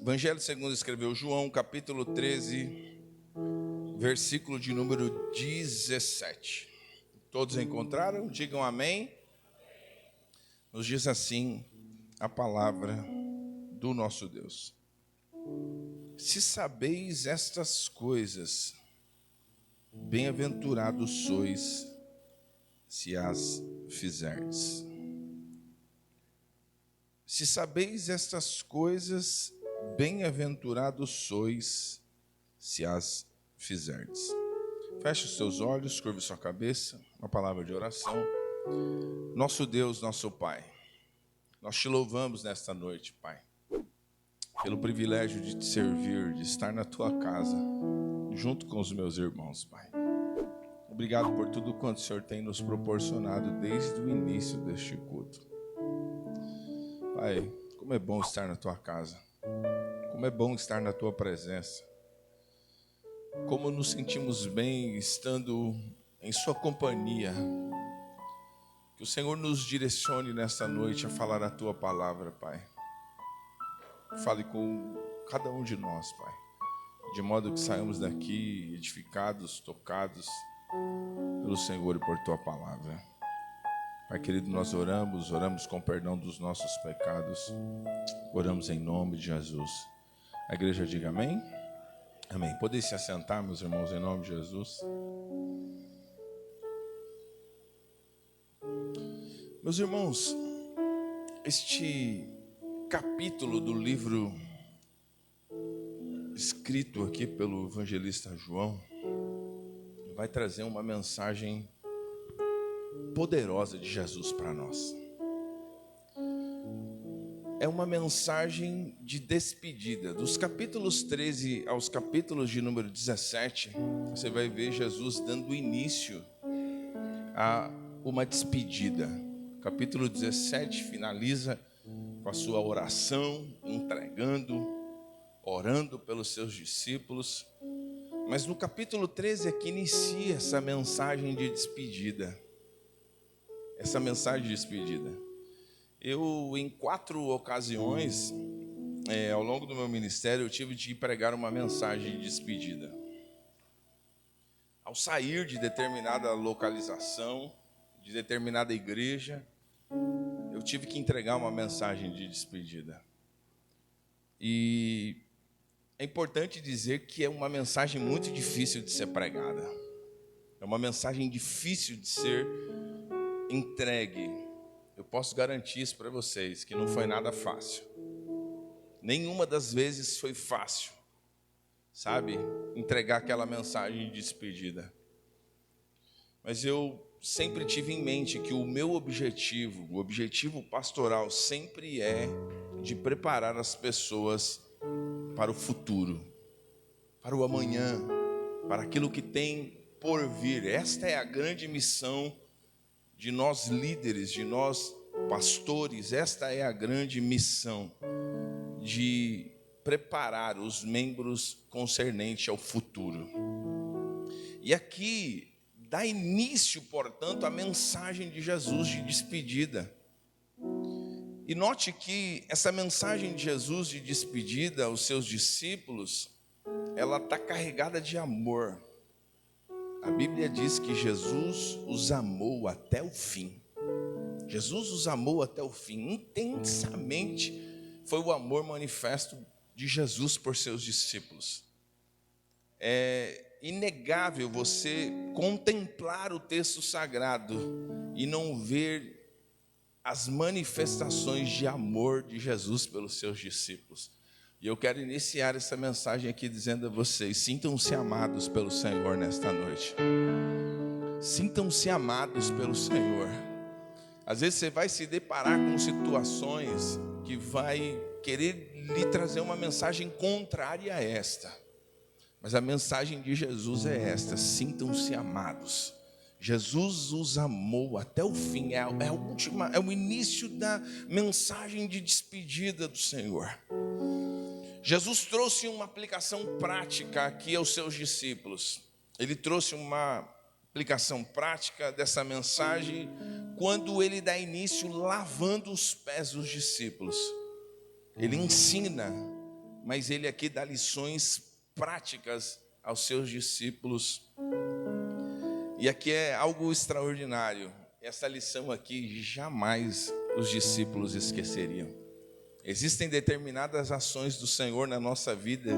Evangelho segundo escreveu João, capítulo 13, versículo de número 17. Todos encontraram? Digam amém. Nos diz assim a palavra do nosso Deus. Se sabeis estas coisas, bem-aventurados sois se as fizerdes. Se sabeis estas coisas, bem-aventurados sois se as fizerdes. Feche os seus olhos, curve sua cabeça, uma palavra de oração. Nosso Deus, nosso Pai, nós te louvamos nesta noite, Pai, pelo privilégio de te servir, de estar na tua casa, junto com os meus irmãos, Pai. Obrigado por tudo quanto o Senhor tem nos proporcionado desde o início deste culto. Pai, como é bom estar na tua casa, como é bom estar na tua presença, como nos sentimos bem estando em sua companhia. Que o Senhor nos direcione nesta noite a falar a tua palavra, Pai. Fale com cada um de nós, Pai, de modo que saímos daqui edificados, tocados pelo Senhor e por tua palavra. Pai querido, nós oramos com perdão dos nossos pecados, oramos em nome de Jesus. A igreja diga amém? Amém. Podem se assentar, meus irmãos, em nome de Jesus. Meus irmãos, este capítulo do livro escrito aqui pelo evangelista João vai trazer uma mensagem poderosa de Jesus para nós. É uma mensagem de despedida. Dos capítulos 13 aos capítulos de número 17, você vai ver Jesus dando início a uma despedida. Capítulo 17 finaliza com a sua oração, entregando, orando pelos seus discípulos. Mas no capítulo 13 é que inicia essa mensagem de despedida. Essa mensagem de despedida. Eu, em 4 ocasiões, ao longo do meu ministério, eu tive de pregar uma mensagem de despedida. Ao sair de determinada localização, de determinada igreja, eu tive que entregar uma mensagem de despedida. E é importante dizer que é uma mensagem muito difícil de ser pregada. É uma mensagem difícil de ser entregue. Eu posso garantir isso para vocês, que não foi nada fácil. Nenhuma das vezes foi fácil, sabe, entregar aquela mensagem de despedida. Mas eu sempre tive em mente que o meu objetivo, o objetivo pastoral sempre é de preparar as pessoas para o futuro, para o amanhã, para aquilo que tem por vir. Esta é a grande missão de nós líderes, de nós pastores. Esta é a grande missão de preparar os membros concernente ao futuro. E aqui dá início, portanto, à mensagem de Jesus de despedida. E note que essa mensagem de Jesus de despedida aos seus discípulos, ela está carregada de amor. A Bíblia diz que Jesus os amou até o fim. Jesus os amou até o fim. Intensamente foi o amor manifesto de Jesus por seus discípulos. É inegável você contemplar o texto sagrado e não ver as manifestações de amor de Jesus pelos seus discípulos. E eu quero iniciar essa mensagem aqui dizendo a vocês: sintam-se amados pelo Senhor nesta noite. Sintam-se amados pelo Senhor. Às vezes você vai se deparar com situações que vai querer lhe trazer uma mensagem contrária a esta. Mas a mensagem de Jesus é esta: sintam-se amados. Jesus os amou até o fim. É o início da mensagem de despedida do Senhor. Jesus trouxe uma aplicação prática aqui aos seus discípulos. Ele trouxe uma aplicação prática dessa mensagem quando ele dá início lavando os pés dos discípulos. Ele ensina mas ele aqui dá lições práticas aos seus discípulos. E aqui é algo extraordinário. Essa lição aqui jamais os discípulos esqueceriam. Existem determinadas ações do Senhor na nossa vida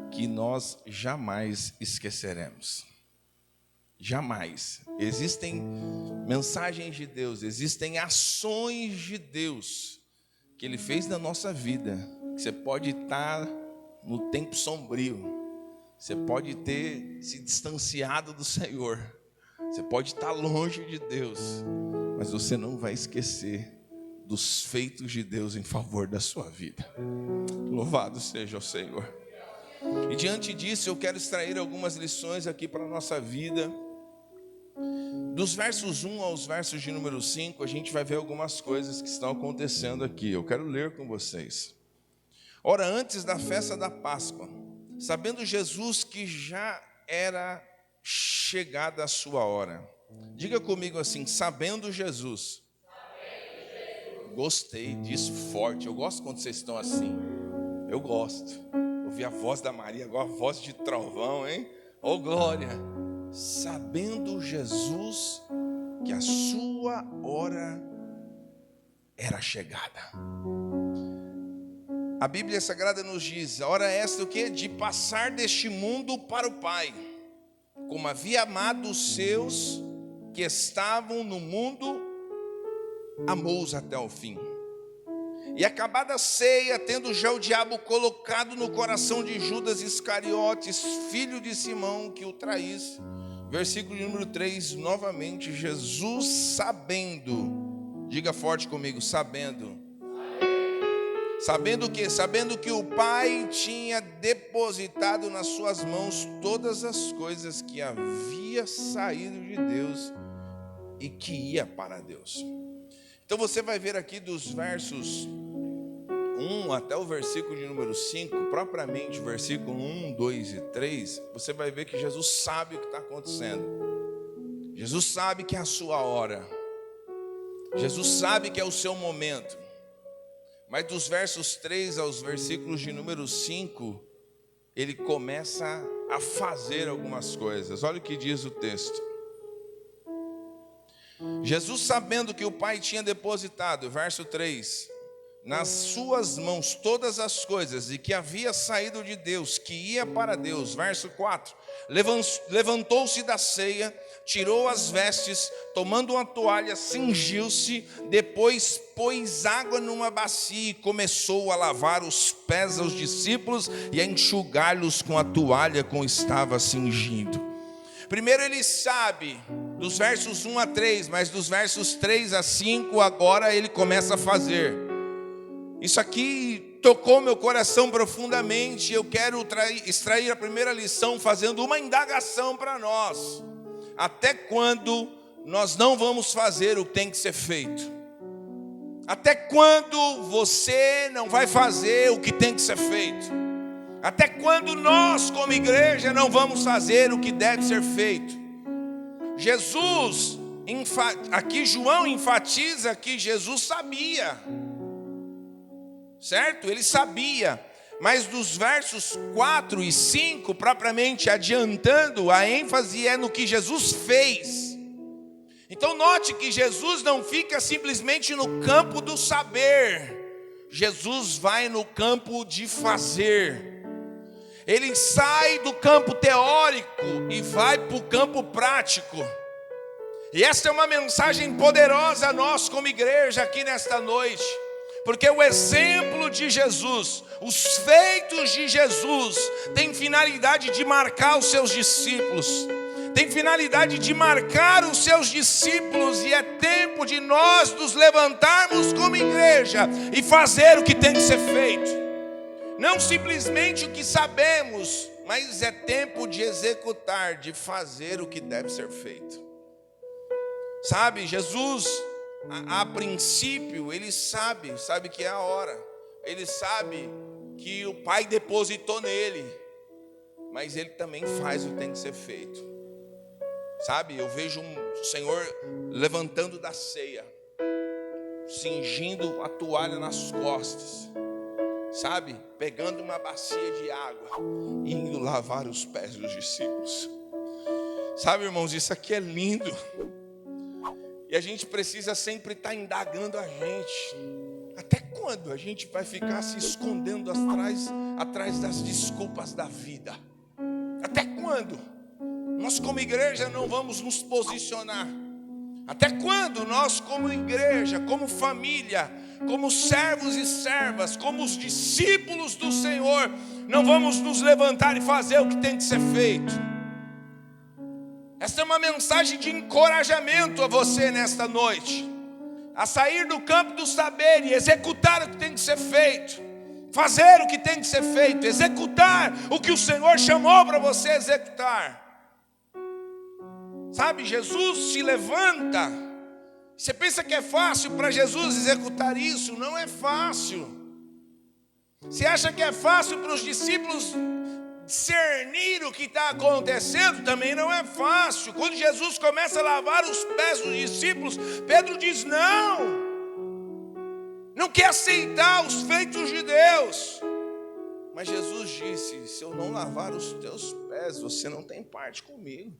que nós jamais esqueceremos. Jamais. Existem mensagens de Deus, existem ações de Deus que Ele fez na nossa vida. Você pode estar no tempo sombrio, você pode ter se distanciado do Senhor, você pode estar longe de Deus, mas você não vai esquecer dos feitos de Deus em favor da sua vida. Louvado seja o Senhor. E diante disso eu quero extrair algumas lições aqui para a nossa vida. Dos versos 1 aos versos de número 5, a gente vai ver algumas coisas que estão acontecendo aqui. Eu quero ler com vocês. Ora, antes da festa da Páscoa, sabendo Jesus que já era chegada a sua hora. Diga comigo assim, sabendo Jesus. Gostei disso forte. Eu gosto quando vocês estão assim. Eu gosto. Ouvi a voz da Maria, agora a voz de trovão, hein? Oh, glória! Sabendo Jesus que a sua hora era chegada. A Bíblia Sagrada nos diz, a hora esta o quê? De passar deste mundo para o Pai, como havia amado os seus que estavam no mundo, amou-os até o fim. E acabada a ceia, tendo já o diabo colocado no coração de Judas Iscariotes, filho de Simão, que o traísse. Versículo número 3, novamente, Jesus sabendo, diga forte comigo, sabendo o quê? Sabendo que o Pai tinha depositado nas suas mãos todas as coisas que havia saído de Deus e que ia para Deus. Então você vai ver aqui dos versos 1 até o versículo de número 5, propriamente versículo 1, 2 e 3, você vai ver que Jesus sabe o que está acontecendo. Jesus sabe que é a sua hora. Jesus sabe que é o seu momento. Mas dos versos 3 aos versículos de número 5, ele começa a fazer algumas coisas. Olha o que diz o texto. Jesus sabendo que o Pai tinha depositado, verso 3, nas suas mãos todas as coisas e que havia saído de Deus, que ia para Deus, verso 4, levantou-se da ceia, tirou as vestes, tomando uma toalha, cingiu-se, depois pôs água numa bacia e começou a lavar os pés aos discípulos e a enxugar-los com a toalha com que estava cingindo. Primeiro ele sabe, dos versos 1 a 3, mas dos versos 3 a 5, agora ele começa a fazer. Isso aqui tocou meu coração profundamente. Eu quero extrair a primeira lição fazendo uma indagação para nós. Até quando nós não vamos fazer o que tem que ser feito? Até quando você não vai fazer o que tem que ser feito? Até quando nós, como igreja, não vamos fazer o que deve ser feito? Aqui João enfatiza que Jesus sabia. Certo? Ele sabia, mas dos versos 4 e 5, propriamente adiantando, a ênfase é no que Jesus fez. Então note que Jesus não fica simplesmente no campo do saber, Jesus vai no campo de fazer. Ele sai do campo teórico e vai para o campo prático. E esta é uma mensagem poderosa a nós como igreja aqui nesta noite. Porque o exemplo de Jesus, os feitos de Jesus, tem finalidade de marcar os seus discípulos. Tem finalidade de marcar os seus discípulos. E é tempo de nós nos levantarmos como igreja e fazer o que tem que ser feito. Não simplesmente o que sabemos, mas é tempo de executar, de fazer o que deve ser feito. Sabe, Jesus, a princípio, ele sabe que é a hora. Ele sabe que o Pai depositou nele. Mas ele também faz o que tem que ser feito. Sabe, eu vejo o Senhor levantando da ceia, cingindo a toalha nas costas. sabe, pegando uma bacia de água e indo lavar os pés dos discípulos. Sabe, irmãos, isso aqui é lindo. E a gente precisa sempre estar indagando a gente. Até quando a gente vai ficar se escondendo atrás das desculpas da vida? Até quando? Nós como igreja não vamos nos posicionar. Até quando nós como igreja, como família, como servos e servas, como os discípulos do Senhor, não vamos nos levantar e fazer o que tem que ser feito? Esta é uma mensagem de encorajamento a você nesta noite, a sair do campo do saber e executar o que tem que ser feito, fazer o que tem que ser feito, executar o que o Senhor chamou para você executar. Sabe, Jesus se levanta. Você pensa que é fácil para Jesus executar isso? Não é fácil. Você acha que é fácil para os discípulos discernir o que está acontecendo? Também não é fácil. Quando Jesus começa a lavar os pés dos discípulos, Pedro diz não quer aceitar os feitos de Deus. Mas Jesus disse: se eu não lavar os teus pés, você não tem parte comigo.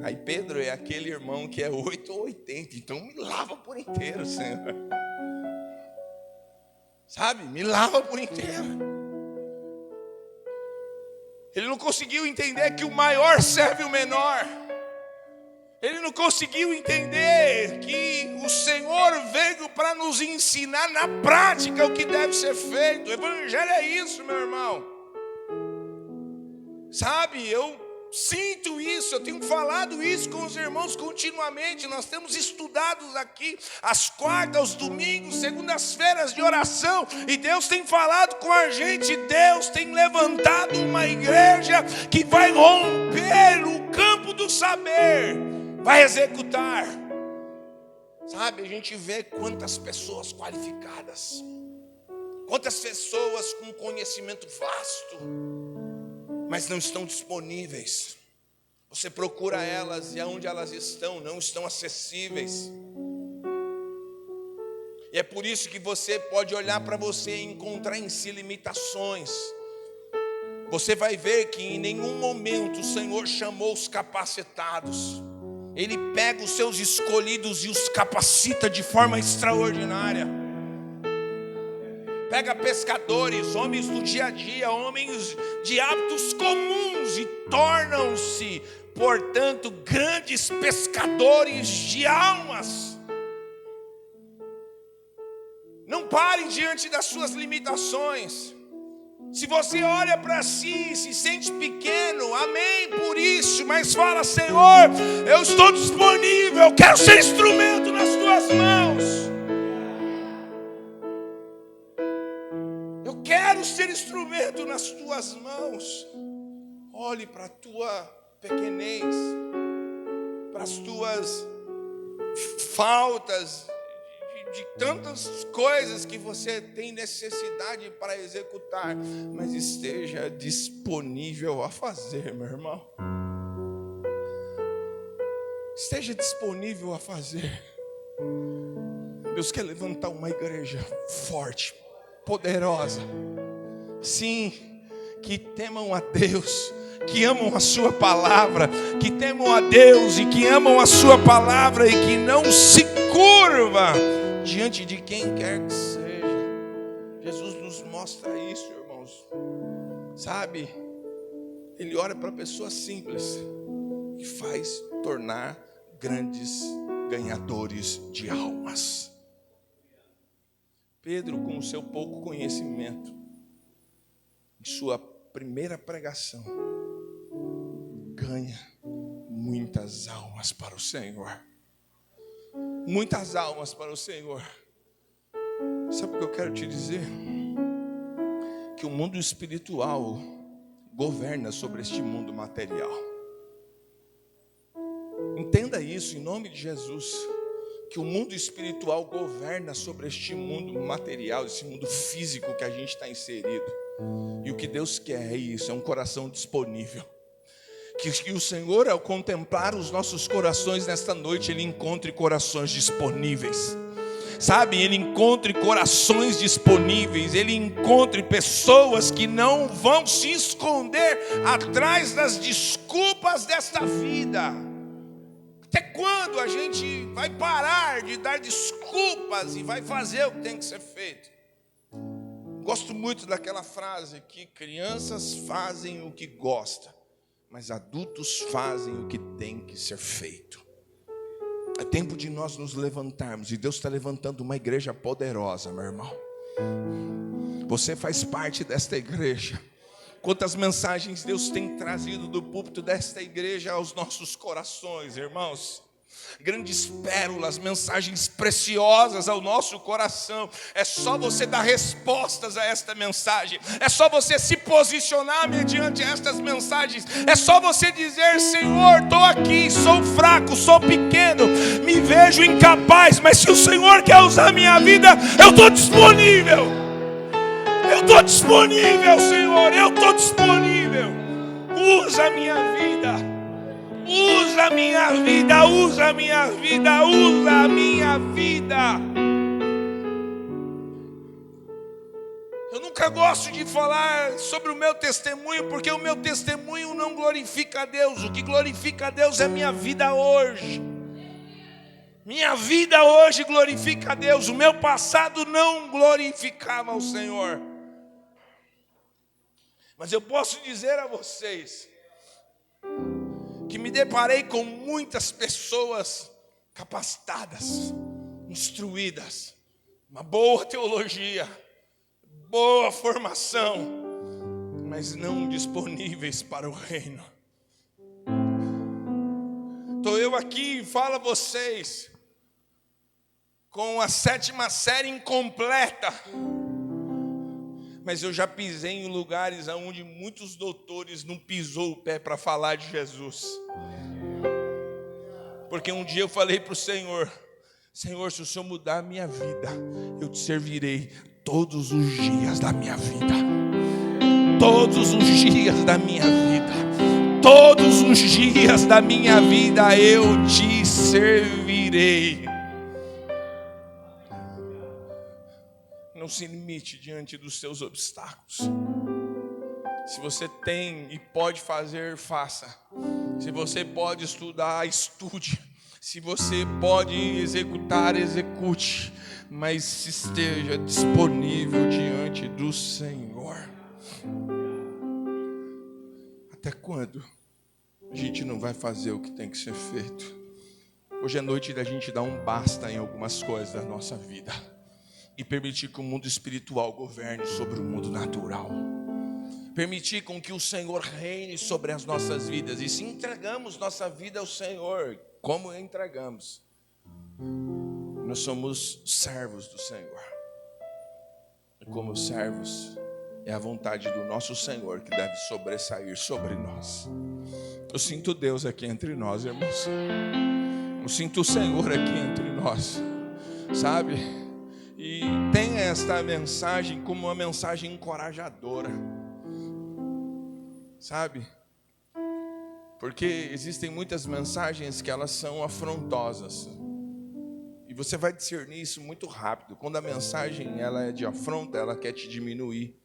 Aí Pedro é aquele irmão que é 8 ou 80, então me lava por inteiro, Senhor. Sabe, me lava por inteiro. Ele não conseguiu entender que o maior serve o menor. Ele não conseguiu entender que o Senhor veio para nos ensinar na prática o que deve ser feito. O evangelho é isso, meu irmão. Sabe, eu sinto isso, eu tenho falado isso com os irmãos continuamente. Nós temos estudado aqui às quartas, aos domingos, segundas-feiras de oração, e Deus tem falado com a gente. Deus tem levantado uma igreja que vai romper o campo do saber, vai executar. Sabe, a gente vê quantas pessoas qualificadas, quantas pessoas com conhecimento vasto, mas não estão disponíveis. Você procura elas e aonde elas estão, não estão acessíveis. E é por isso que você pode olhar para você e encontrar em si limitações. Você vai ver que em nenhum momento o Senhor chamou os capacitados. Ele pega os seus escolhidos e os capacita de forma extraordinária. Pega pescadores, homens do dia a dia, homens de hábitos comuns, e tornam-se, portanto, grandes pescadores de almas. Não pare diante das suas limitações. Se você olha para si e se sente pequeno, amém por isso, mas fala: Senhor, eu estou disponível, eu quero ser instrumento nas tuas mãos. Eu quero ser instrumento nas tuas mãos. Olhe para a tua pequenez, para as tuas faltas, de tantas coisas que você tem necessidade para executar, mas esteja disponível a fazer, meu irmão. Esteja disponível a fazer. Deus quer levantar uma igreja forte, poderosa, sim, que temam a Deus, que amam a sua palavra, que temam a Deus e que amam a sua palavra, e que não se curva diante de quem quer que seja. Jesus nos mostra isso, irmãos. Sabe, Ele olha para pessoas simples e faz tornar grandes ganhadores de almas. Pedro, com o seu pouco conhecimento, em sua primeira pregação, ganha muitas almas para o Senhor. Muitas almas para o Senhor. Sabe o que eu quero te dizer? Que o mundo espiritual governa sobre este mundo material. Entenda isso em nome de Jesus. Que o mundo espiritual governa sobre este mundo material, esse mundo físico que a gente está inserido. E o que Deus quer é isso, é um coração disponível. Que o Senhor, ao contemplar os nossos corações nesta noite, Ele encontre corações disponíveis. sabe, Ele encontre corações disponíveis, Ele encontre pessoas que não vão se esconder atrás das desculpas desta vida. Até quando a gente vai parar de dar desculpas e vai fazer o que tem que ser feito? Gosto muito daquela frase que crianças fazem o que gostam, mas adultos fazem o que tem que ser feito. É tempo de nós nos levantarmos, e Deus está levantando uma igreja poderosa, meu irmão. Você faz parte desta igreja. Quantas mensagens Deus tem trazido do púlpito desta igreja aos nossos corações, irmãos. Grandes pérolas, mensagens preciosas ao nosso coração. É só você dar respostas a esta mensagem. É só você se posicionar mediante estas mensagens. É só você dizer: Senhor, estou aqui, sou fraco, sou pequeno, me vejo incapaz, mas se o Senhor quer usar a minha vida, eu estou disponível. Eu estou disponível, Senhor, eu estou disponível. Usa a minha vida. Usa a minha vida, usa a minha vida, usa a minha vida. Eu nunca gosto de falar sobre o meu testemunho, porque o meu testemunho não glorifica a Deus. O que glorifica a Deus é minha vida hoje. Minha vida hoje glorifica a Deus. O meu passado não glorificava o Senhor. Mas eu posso dizer a vocês que me deparei com muitas pessoas capacitadas, instruídas, uma boa teologia, boa formação, mas não disponíveis para o reino. Estou eu aqui e falo a vocês com a 7ª série incompleta, mas eu já pisei em lugares onde muitos doutores não pisou o pé para falar de Jesus. Porque um dia eu falei para o Senhor: Senhor, se o Senhor mudar a minha vida, eu te servirei todos os dias da minha vida. Todos os dias da minha vida. Todos os dias da minha vida eu te servirei. Não se limite diante dos seus obstáculos. Se você tem e pode fazer, faça. Se você pode estudar, estude. Se você pode executar, execute. Mas esteja disponível diante do Senhor. Até quando a gente não vai fazer o que tem que ser feito? Hoje é noite da gente dar um basta em algumas coisas da nossa vida e permitir que o mundo espiritual governe sobre o mundo natural. Permitir com que o Senhor reine sobre as nossas vidas. E se entregamos nossa vida ao Senhor, como entregamos? Nós somos servos do Senhor. E como servos, é a vontade do nosso Senhor que deve sobressair sobre nós. Eu sinto Deus aqui entre nós, irmãos. Eu sinto o Senhor aqui entre nós, sabe? E tenha esta mensagem como uma mensagem encorajadora, sabe? Porque existem muitas mensagens que elas são afrontosas. E você vai discernir isso muito rápido. Quando a mensagem ela é de afronta, ela quer te diminuir.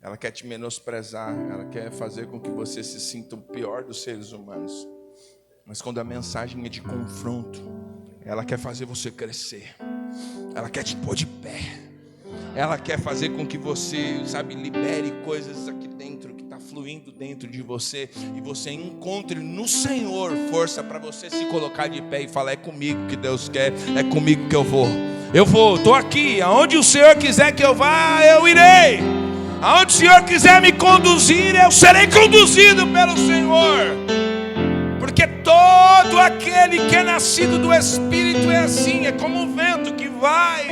Ela quer te menosprezar. Ela quer fazer com que você se sinta o pior dos seres humanos. Mas quando a mensagem é de confronto, ela quer fazer você crescer. Ela quer te pôr de pé. Ela quer fazer com que você, sabe, libere coisas aqui dentro que está fluindo dentro de você. E você encontre no Senhor força para você se colocar de pé e falar: é comigo que Deus quer, é comigo que eu vou. Eu vou, estou aqui. Aonde o Senhor quiser que eu vá, eu irei. Aonde o Senhor quiser me conduzir, eu serei conduzido pelo Senhor. Porque todo aquele que é nascido do Espírito é assim, é como um vento que vai,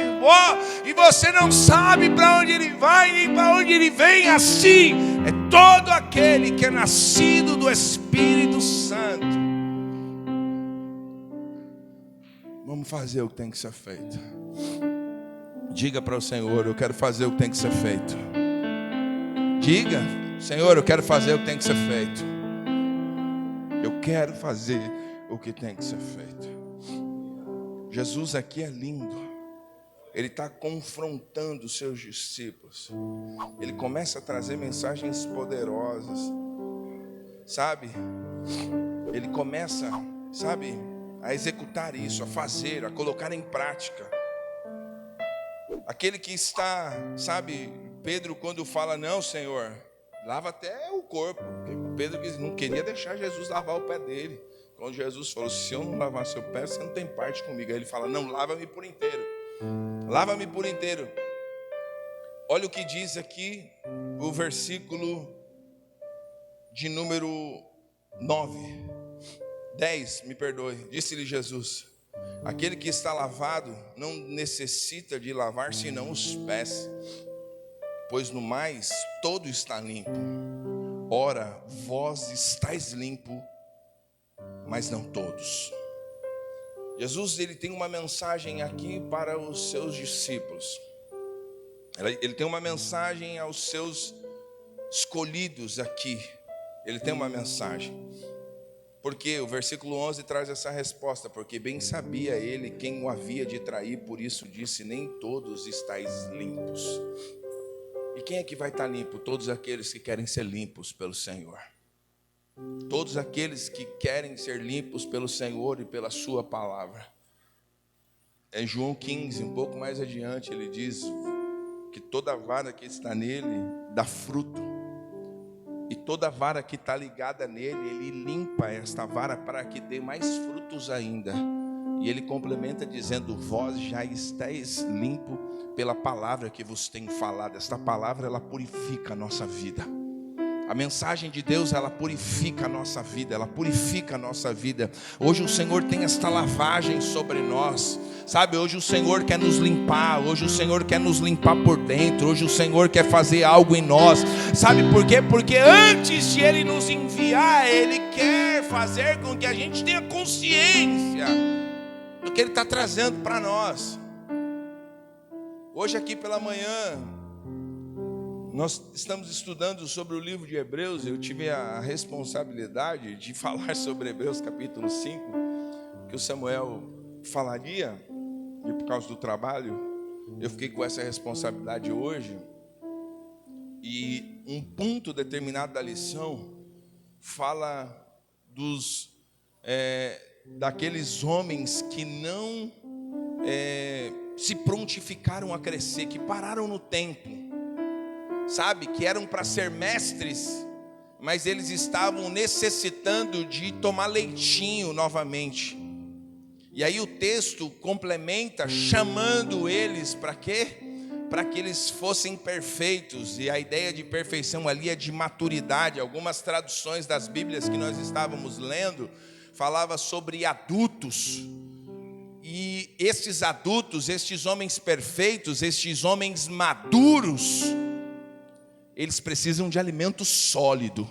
e você não sabe para onde ele vai nem para onde ele vem. Assim é todo aquele que é nascido do Espírito Santo. Vamos fazer o que tem que ser feito. Diga para o Senhor: eu quero fazer o que tem que ser feito. Diga: Senhor, eu quero fazer o que tem que ser feito. Eu quero fazer o que tem que ser feito. Jesus aqui é lindo. Ele está confrontando os seus discípulos. Ele começa a trazer mensagens poderosas, sabe? Ele começa, sabe, a executar isso, a fazer, a colocar em prática. Aquele que está, sabe, Pedro quando fala, não, Senhor, lava até o corpo. Pedro não queria deixar Jesus lavar o pé dele. Quando Jesus falou, se eu não lavar seu pé, você não tem parte comigo. Aí ele fala, não, lava-me por inteiro. Lava-me por inteiro. Olha o que diz aqui o versículo de número 10, me perdoe. Disse-lhe Jesus, aquele que está lavado não necessita de lavar senão os pés, pois no mais todo está limpo. Ora, vós estáis limpo, mas não todos. Jesus, ele tem uma mensagem aqui para os seus discípulos. Ele tem uma mensagem aos seus escolhidos aqui. Ele tem uma mensagem. Porque o versículo 11 traz essa resposta. Porque bem sabia ele quem o havia de trair, por isso disse, nem todos estáis limpos. E quem é que vai estar limpo? Todos aqueles que querem ser limpos pelo Senhor. Todos aqueles que querem ser limpos pelo Senhor e pela sua palavra. Em João 15, um pouco mais adiante, ele diz que toda vara que está nele dá fruto. E toda vara que está ligada nele, ele limpa esta vara para que dê mais frutos ainda. E ele complementa dizendo, vós já estáis limpo pela palavra que vos tenho falado. Esta palavra, ela purifica a nossa vida. A mensagem de Deus, ela purifica a nossa vida, ela purifica a nossa vida. Hoje o Senhor tem esta lavagem sobre nós, sabe? Hoje o Senhor quer nos limpar, hoje o Senhor quer nos limpar por dentro, hoje o Senhor quer fazer algo em nós. Sabe por quê? Porque antes de Ele nos enviar, Ele quer fazer com que a gente tenha consciência do que Ele está trazendo para nós. Hoje aqui pela manhã, nós estamos estudando sobre o livro de Hebreus. Eu tive a responsabilidade de falar sobre Hebreus capítulo 5, que o Samuel falaria, e por causa do trabalho, eu fiquei com essa responsabilidade hoje. E um ponto determinado da lição fala daqueles homens que não se prontificaram a crescer, que pararam no tempo. Sabe, que eram para ser mestres, mas eles estavam necessitando de tomar leitinho novamente. E aí o texto complementa chamando eles para quê? Para que eles fossem perfeitos. E a ideia de perfeição ali é de maturidade. Algumas traduções das Bíblias que nós estávamos lendo falava sobre adultos. E estes adultos, estes homens perfeitos, estes homens maduros, eles precisam de alimento sólido.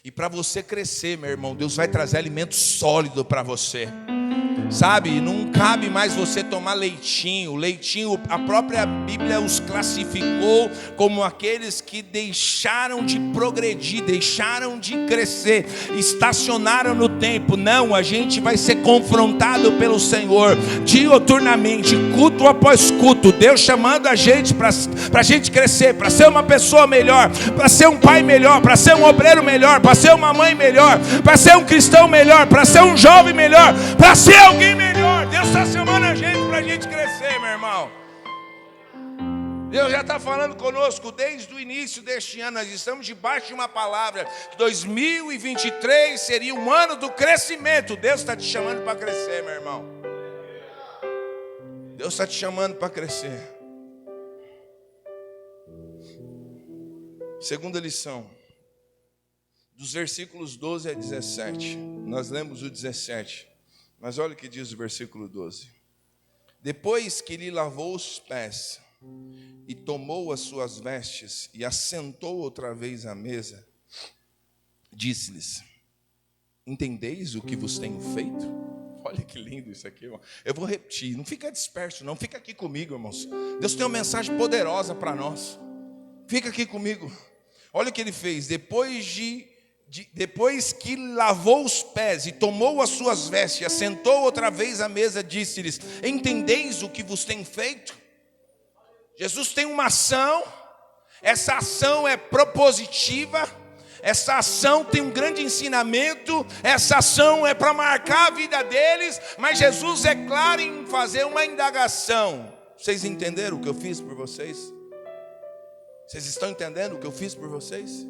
E para você crescer, meu irmão, Deus vai trazer alimento sólido para você. Sabe, não cabe mais você tomar leitinho. Leitinho, a própria Bíblia os classificou como aqueles que deixaram de progredir, deixaram de crescer, estacionaram no tempo. Não, a gente vai ser confrontado pelo Senhor diuturnamente, culto após culto. Deus chamando a gente para a gente crescer, para ser uma pessoa melhor, para ser um pai melhor, para ser um obreiro melhor, para ser uma mãe melhor, para ser um cristão melhor, para ser um jovem melhor, para ser alguém melhor. Deus está chamando a gente para a gente crescer, meu irmão. Deus já está falando conosco desde o início deste ano. Nós estamos debaixo de uma palavra que 2023 seria um ano do crescimento. Deus está te chamando para crescer, meu irmão. Deus está te chamando para crescer. Segunda lição, dos versículos 12 a 17. Nós lemos o 17. Mas olha o que diz o versículo 12. Depois que lhe lavou os pés e tomou as suas vestes e assentou outra vez à mesa, disse-lhes: entendeis o que vos tenho feito? Olha que lindo isso aqui, irmão. Eu vou repetir, não fica disperso não, fica aqui comigo, irmãos. Deus tem uma mensagem poderosa para nós. Fica aqui comigo. Olha o que ele fez. Depois que lavou os pés e tomou as suas vestes, assentou outra vez à mesa, disse-lhes: entendeis o que vos tem feito? Jesus tem uma ação, essa ação é propositiva, essa ação tem um grande ensinamento, essa ação é para marcar a vida deles, mas Jesus é claro em fazer uma indagação. Vocês entenderam o que eu fiz por vocês? Vocês estão entendendo o que eu fiz por vocês?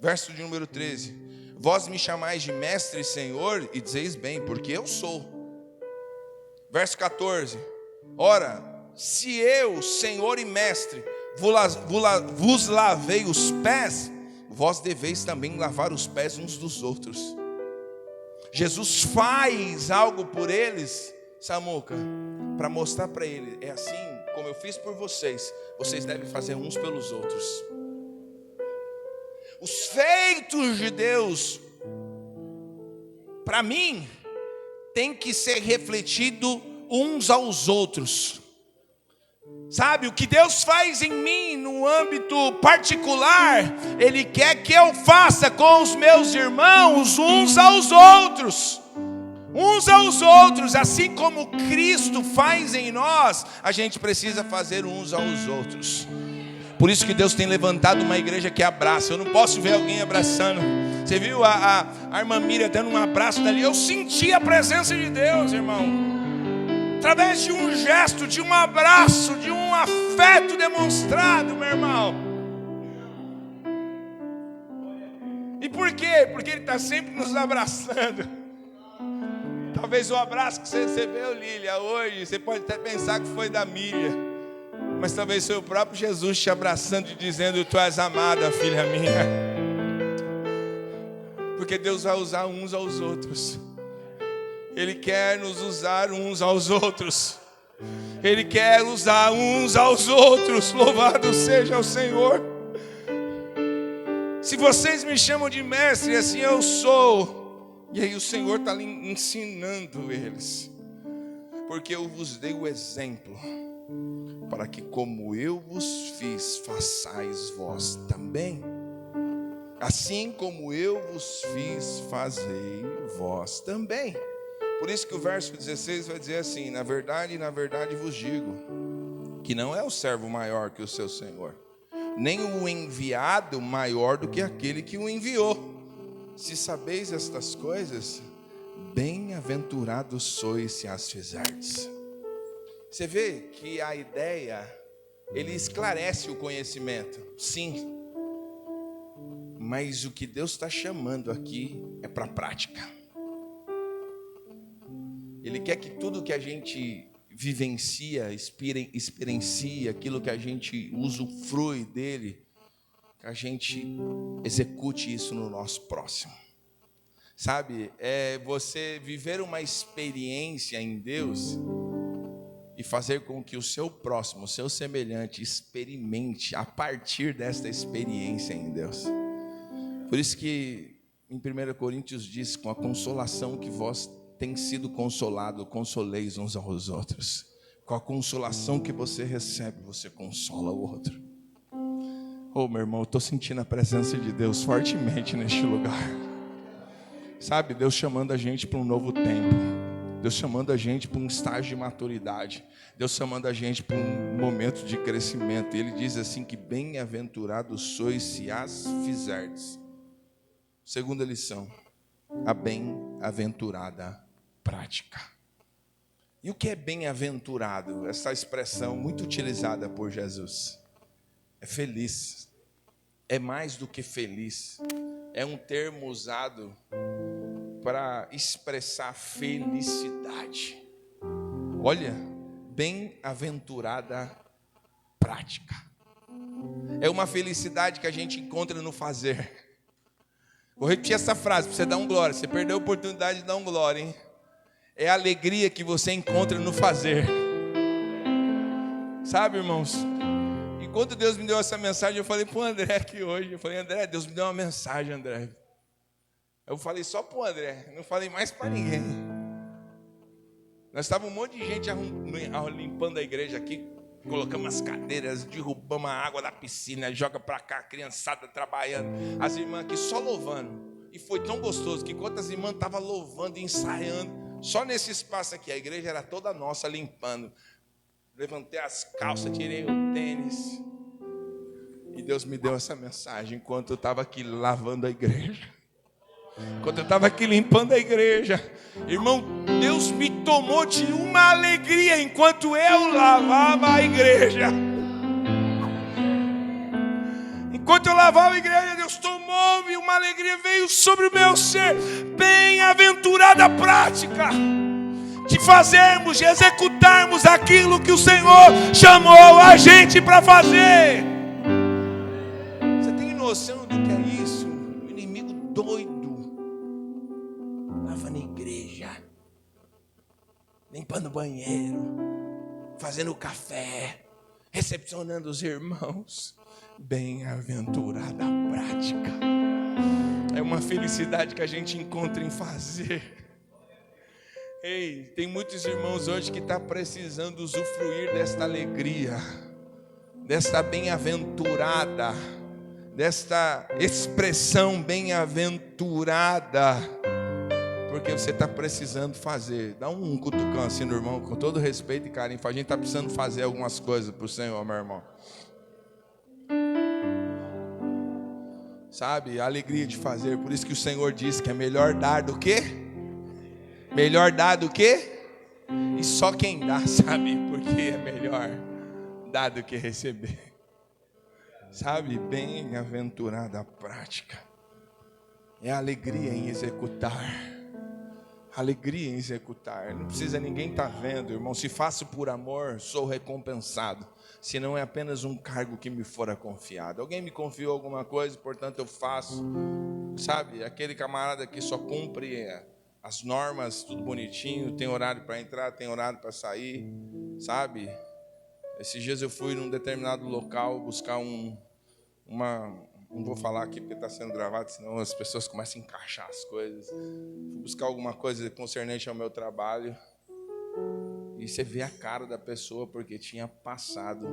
Verso de número 13: vós me chamais de mestre e senhor, e dizeis bem, porque eu sou. Verso 14: ora, se eu, senhor e mestre, vos lavei os pés, vós deveis também lavar os pés uns dos outros. Jesus faz algo por eles, Samuca, para mostrar para ele: é assim como eu fiz por vocês, vocês devem fazer uns pelos outros. Os feitos de Deus, para mim, tem que ser refletido uns aos outros. Sabe, o que Deus faz em mim no âmbito particular, Ele quer que eu faça com os meus irmãos uns aos outros. Uns aos outros, assim como Cristo faz em nós, a gente precisa fazer uns aos outros. Por isso que Deus tem levantado uma igreja que abraça. Eu não posso ver alguém abraçando. Você viu a irmã Miriam dando um abraço dali? Eu senti a presença de Deus, irmão. Através de um gesto, de um abraço, de um afeto demonstrado, meu irmão. E por quê? Porque Ele está sempre nos abraçando. Talvez o abraço que você recebeu, Lília, hoje, você pode até pensar que foi da Miriam, mas talvez foi o próprio Jesus te abraçando e dizendo: tu és amada, filha minha. Porque Deus vai usar uns aos outros. Ele quer nos usar uns aos outros. Ele quer usar uns aos outros. Louvado seja o Senhor. Se vocês me chamam de mestre, assim eu sou. E aí o Senhor está ensinando eles. Porque eu vos dei o exemplo, para que como eu vos fiz, façais vós também. Assim como eu vos fiz, fazei vós também. Por isso que o verso 16 vai dizer assim: na verdade vos digo, que não é o servo maior que o seu senhor, nem o enviado maior do que aquele que o enviou. Se sabeis estas coisas, bem-aventurados sois se as fizerdes. Você vê que a ideia, ele esclarece o conhecimento, sim. Mas o que Deus está chamando aqui é para a prática. Ele quer que tudo que a gente vivencia, experiencia, aquilo que a gente usufrui dele, que a gente execute isso no nosso próximo. Sabe, é você viver uma experiência em Deus e fazer com que o seu próximo, o seu semelhante, experimente a partir desta experiência em Deus. Por isso que em 1 Coríntios diz: com a consolação que vós tem sido consolado, consoleis uns aos outros. Com a consolação que você recebe, você consola o outro. Oh, meu irmão, eu estou sentindo a presença de Deus fortemente neste lugar. Sabe, Deus chamando a gente para um novo tempo. Deus chamando a gente para um estágio de maturidade. Deus chamando a gente para um momento de crescimento. E Ele diz assim que bem-aventurados sois se as fizerdes. Segunda lição: a bem-aventurada prática. E o que é bem-aventurado? Essa expressão muito utilizada por Jesus. É feliz. É mais do que feliz. É um termo usado para expressar felicidade. Olha, bem-aventurada prática. É uma felicidade que a gente encontra no fazer. Vou repetir essa frase para você dar um glória. Você perdeu a oportunidade de dar um glória, hein? É a alegria que você encontra no fazer. Sabe, irmãos? E quando Deus me deu essa mensagem, eu falei para o André aqui hoje. Eu falei: André, Deus me deu uma mensagem, André. Eu falei só para o André, não falei mais para ninguém. Nós estávamos um monte de gente limpando a igreja aqui. Colocamos as cadeiras, derrubamos a água da piscina, joga para cá, a criançada trabalhando, as irmãs aqui só louvando. E foi tão gostoso que enquanto as irmãs estavam louvando e ensaiando, só nesse espaço aqui, a igreja era toda nossa limpando. levantei as calças, tirei o tênis. E Deus me deu essa mensagem enquanto eu estava aqui lavando a igreja. Enquanto eu estava aqui limpando a igreja. Irmão, Deus me tomou de uma alegria enquanto eu lavava a igreja. Enquanto eu lavava a igreja, Deus tomou-me uma alegria, veio sobre o meu ser. Bem-aventurada prática de fazermos, de executarmos aquilo que o Senhor chamou a gente para fazer. Você tem noção do que é isso? O inimigo doido, lavando a igreja, limpando o banheiro, fazendo café, recepcionando os irmãos. Bem-aventurada prática. É uma felicidade que a gente encontra em fazer. Ei, tem muitos irmãos hoje que estão precisando usufruir desta alegria, desta bem-aventurada, desta expressão bem-aventurada, porque você está precisando fazer. Dá um cutucão assim no irmão, com todo respeito e carinho. A gente está precisando fazer algumas coisas para o Senhor, meu irmão. Sabe, a alegria de fazer. Por isso que o Senhor diz que é melhor dar do que? Melhor dar do que? E só quem dá sabe, porque é melhor dar do que receber. Sabe, bem-aventurada a prática. É a alegria em executar. Alegria em executar. Não precisa ninguém estar vendo, irmão. Se faço por amor, sou recompensado. Se não é apenas um cargo que me fora confiado. Alguém me confiou alguma coisa, portanto eu faço. Sabe, aquele camarada que só cumpre as normas, tudo bonitinho, tem horário para entrar, tem horário para sair, sabe? Esses dias eu fui num determinado local buscar não vou falar aqui porque está sendo gravado, senão as pessoas começam a encaixar as coisas. Fui buscar alguma coisa concernente ao meu trabalho. E você vê a cara da pessoa porque tinha passado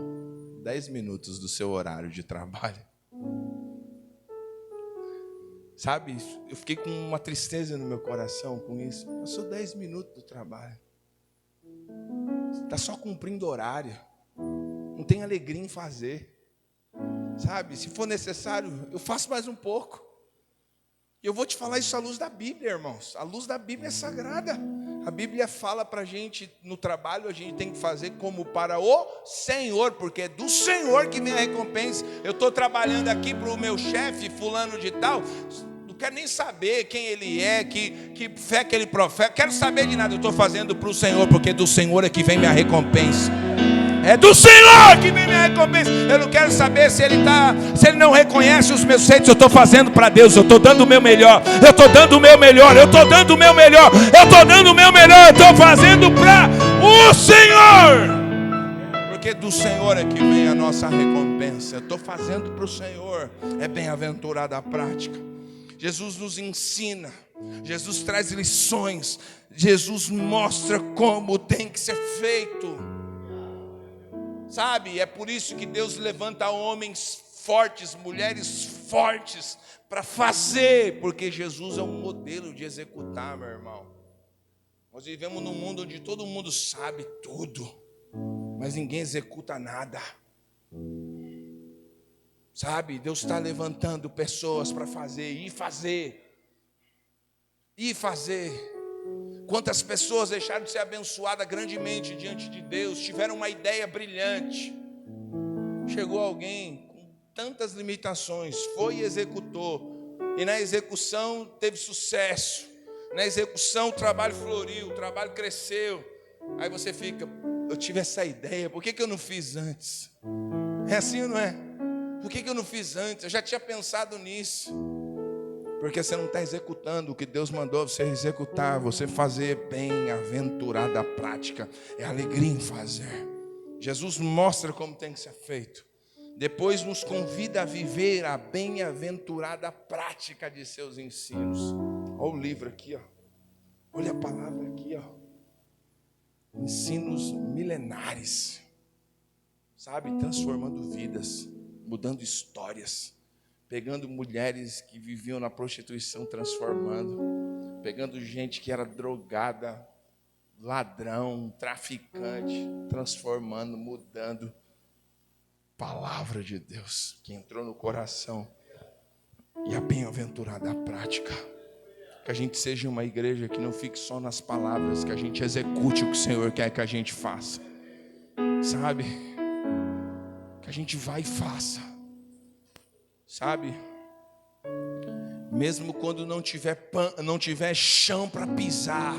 10 minutos do seu horário de trabalho. Sabe, eu fiquei com uma tristeza no meu coração com isso. Passou 10 minutos do trabalho. Está só cumprindo horário. Não tem alegria em fazer. Sabe, se for necessário, eu faço mais um pouco. E eu vou te falar isso à luz da Bíblia, irmãos. A luz da Bíblia é sagrada. A Bíblia fala para a gente, no trabalho, a gente tem que fazer como para o Senhor, porque é do Senhor que vem a recompensa. Eu estou trabalhando aqui para o meu chefe, fulano de tal, não quero nem saber quem ele é, que fé que ele profeta, quero saber de nada, eu estou fazendo para o Senhor, porque do Senhor é que vem minha recompensa. É do Senhor que vem minha recompensa. Eu não quero saber se ele não reconhece os meus feitos. Eu estou fazendo para Deus. Eu estou dando o meu melhor. Eu estou dando o meu melhor. Eu estou dando o meu melhor. Eu estou dando o meu melhor. Eu estou fazendo para o Senhor. Porque do Senhor é que vem a nossa recompensa. Eu estou fazendo para o Senhor. É bem-aventurada a prática. Jesus nos ensina. Jesus traz lições. Jesus mostra como tem que ser feito. Sabe, é por isso que Deus levanta homens fortes, mulheres fortes, para fazer, porque Jesus é um modelo de executar, meu irmão. Nós vivemos num mundo onde todo mundo sabe tudo, mas ninguém executa nada. Sabe, Deus está levantando pessoas para fazer, e fazer. Quantas pessoas deixaram de ser abençoadas grandemente diante de Deus, tiveram uma ideia brilhante. Chegou alguém com tantas limitações, foi e executou. E na execução teve sucesso. Na execução o trabalho floriu, o trabalho cresceu. Aí você fica, eu tive essa ideia, por que eu não fiz antes? É assim ou não é? Por que eu não fiz antes? Eu já tinha pensado nisso. Porque você não está executando o que Deus mandou você executar, você fazer. Bem-aventurada a prática, é alegria em fazer. Jesus mostra como tem que ser feito. Depois nos convida a viver a bem-aventurada prática de seus ensinos. Olha o livro aqui, ó. Olha a palavra aqui, ó. Ensinos milenares. Sabe, transformando vidas, mudando histórias. Pegando mulheres que viviam na prostituição, transformando. Pegando gente que era drogada, ladrão, traficante, transformando, mudando. Palavra de Deus que entrou no coração. E a bem-aventurada prática. Que a gente seja uma igreja que não fique só nas palavras, que a gente execute o que o Senhor quer que a gente faça. Sabe? Que a gente vá e faça. Sabe? Mesmo quando não tiver chão para pisar,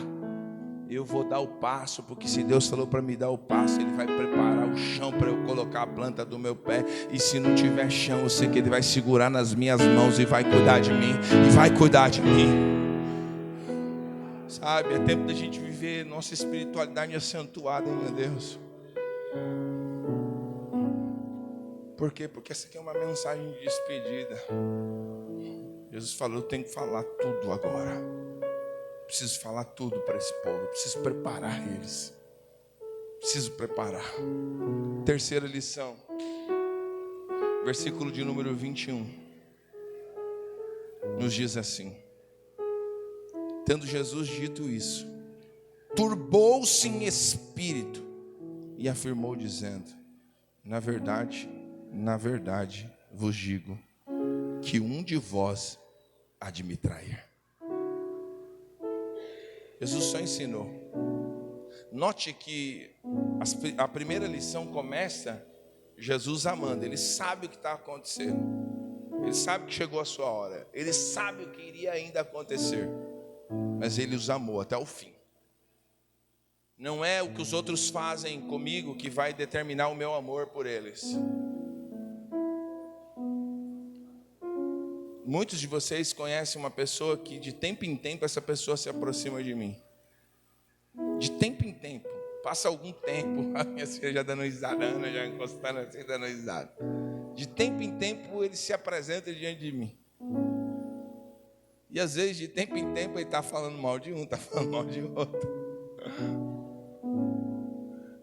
eu vou dar o passo, porque se Deus falou para me dar o passo, Ele vai preparar o chão para eu colocar a planta do meu pé. E se não tiver chão, eu sei que Ele vai segurar nas minhas mãos e vai cuidar de mim. E vai cuidar de mim. Sabe, é tempo da gente viver nossa espiritualidade acentuada, hein, meu Deus. Por quê? Porque essa aqui é uma mensagem de despedida. Jesus falou, eu tenho que falar tudo agora. Preciso falar tudo para esse povo. Preciso preparar eles. Preciso preparar. Terceira lição. Versículo de número 21. Nos diz assim. Tendo Jesus dito isso, turbou-se em espírito e afirmou dizendo, na verdade, vos digo, que um de vós há de me trair. Jesus só ensinou. Note que a primeira lição começa Jesus amando. Ele sabe o que está acontecendo. Ele sabe que chegou a sua hora. Ele sabe o que iria ainda acontecer. Mas Ele os amou até o fim. Não é o que os outros fazem comigo que vai determinar o meu amor por eles. Muitos de vocês conhecem uma pessoa que de tempo em tempo essa pessoa se aproxima de mim. De tempo em tempo. Passa algum tempo, a minha filha já dando risada, a Ana já encostando assim, dando risada. De tempo em tempo ele se apresenta diante de mim. E às vezes de tempo em tempo ele está falando mal de um, está falando mal de outro.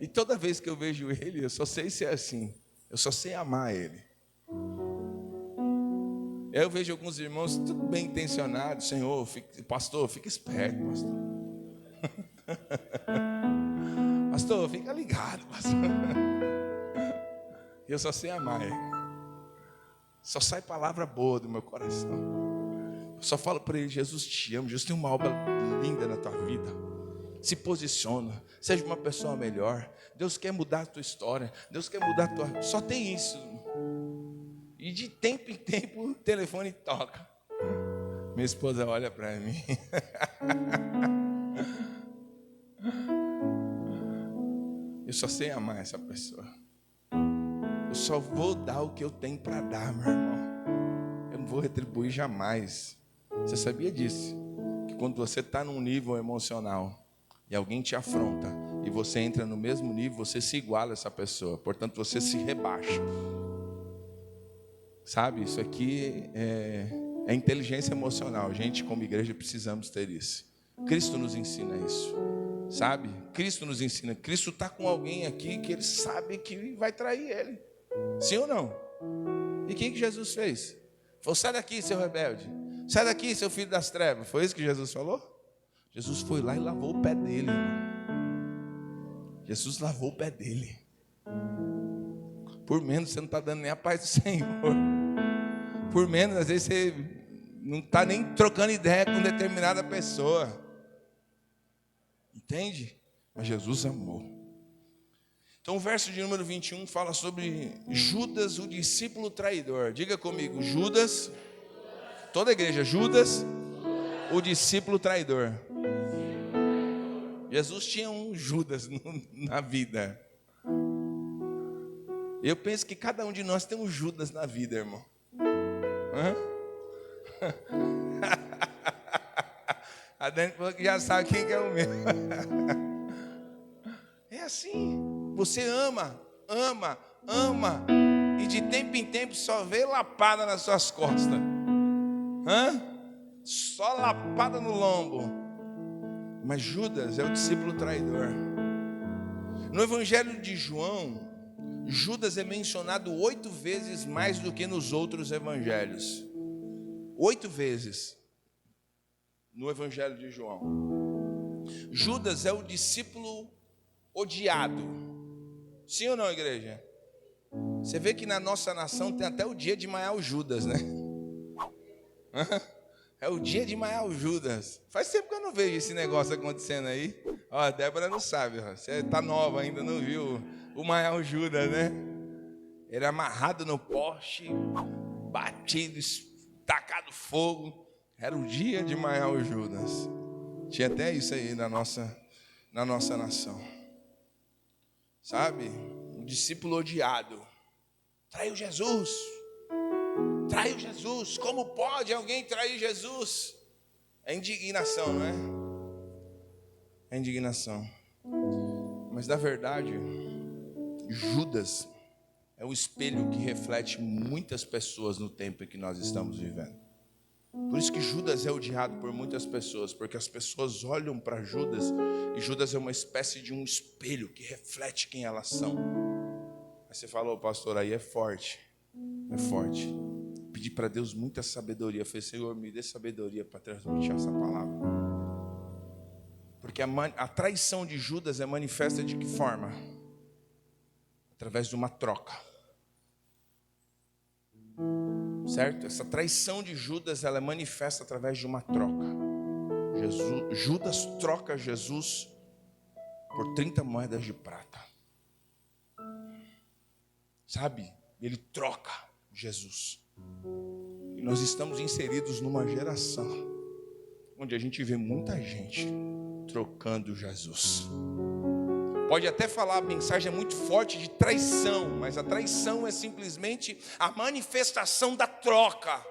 E toda vez que eu vejo ele, eu só sei ser assim. Eu só sei amar ele. Eu vejo alguns irmãos tudo bem intencionados. Senhor, pastor, fica esperto, pastor. Pastor, fica ligado, pastor. Eu só sei amar ele. Só sai palavra boa do meu coração. Eu só falo para ele, Jesus te ama, Jesus tem uma obra linda na tua vida. Se posiciona, seja uma pessoa melhor. Deus quer mudar a tua história. Deus quer mudar a tua... Só tem isso. E de tempo em tempo o telefone toca. Minha esposa olha para mim. Eu só sei amar essa pessoa. Eu só vou dar o que eu tenho para dar, meu irmão. Eu não vou retribuir jamais. Você sabia disso? Que quando você está num nível emocional e alguém te afronta e você entra no mesmo nível, você se iguala a essa pessoa. Portanto, você se rebaixa. Sabe, isso aqui é inteligência emocional. Gente, como igreja, precisamos ter isso. Cristo nos ensina isso. Sabe? Cristo nos ensina. Cristo está com alguém aqui que ele sabe que vai trair ele. Sim ou não? E o que Jesus fez? Falou, sai daqui, seu rebelde. Sai daqui, seu filho das trevas. Foi isso que Jesus falou? Jesus foi lá e lavou o pé dele, irmão. Jesus lavou o pé dele. Por menos você não está dando nem a paz do Senhor. Por menos, às vezes você não está nem trocando ideia com determinada pessoa. Entende? Mas Jesus amou. Então o verso de número 21 fala sobre Judas, o discípulo traidor. Diga comigo, Judas, toda a igreja, Judas, o discípulo traidor. Jesus tinha um Judas na vida. Eu penso que cada um de nós tem um Judas na vida, irmão. A Dani falou que já sabe quem que é o meu. É assim. Você ama. E de tempo em tempo só vê lapada nas suas costas. Só lapada no lombo. Mas Judas é o discípulo traidor. No Evangelho de João, Judas é mencionado 8 vezes mais do que nos outros evangelhos. 8 vezes no Evangelho de João. Judas é o discípulo odiado. Sim ou não, igreja? Você vê que na nossa nação tem até o dia de Maior Judas, né? É o dia de Maior Judas. Faz tempo que eu não vejo esse negócio acontecendo aí. Ó, a Débora não sabe, ó. Você tá nova ainda, não viu o Maior Judas, né? Ele amarrado no poste, batido, tacado fogo. Era o dia de Maior Judas. Tinha até isso aí na nossa nação. Sabe? Um discípulo odiado. Traiu Jesus. Traiu Jesus. Como pode alguém trair Jesus? É indignação, não é? É indignação. Mas na verdade, Judas é o espelho que reflete muitas pessoas no tempo em que nós estamos vivendo. Por isso que Judas é odiado por muitas pessoas, porque as pessoas olham para Judas e Judas é uma espécie de um espelho que reflete quem elas são. Aí você falou, pastor, aí é forte. É forte. Pedi para Deus muita sabedoria. Eu falei, Senhor, me dê sabedoria para transmitir essa palavra. Porque a traição de Judas é manifesta de que forma? Através de uma troca. Certo? Essa traição de Judas, ela é manifesta através de uma troca. Judas troca Jesus por 30 moedas de prata. Sabe? Ele troca Jesus. E nós estamos inseridos numa geração onde a gente vê muita gente trocando Jesus. Pode até falar, a mensagem é muito forte de traição, mas a traição é simplesmente a manifestação da troca.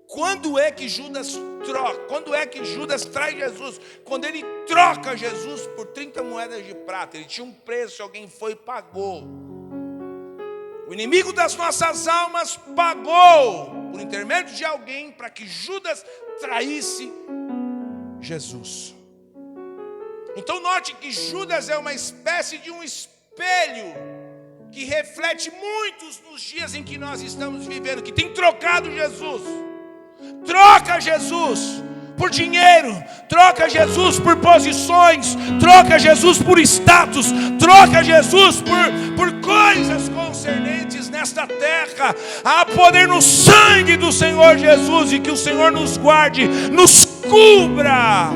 Quando é que Judas troca? Quando é que Judas trai Jesus? Quando ele troca Jesus por 30 moedas de prata. Ele tinha um preço, alguém foi e pagou. O inimigo das nossas almas pagou por intermédio de alguém para que Judas traísse Jesus. Então note que Judas é uma espécie de um espelho que reflete muitos dos dias em que nós estamos vivendo, que tem trocado Jesus. Troca Jesus por dinheiro, troca Jesus por posições, troca Jesus por status, troca Jesus por coisas concernentes nesta terra. Há poder no sangue do Senhor Jesus, e que o Senhor nos guarde, nos cubra,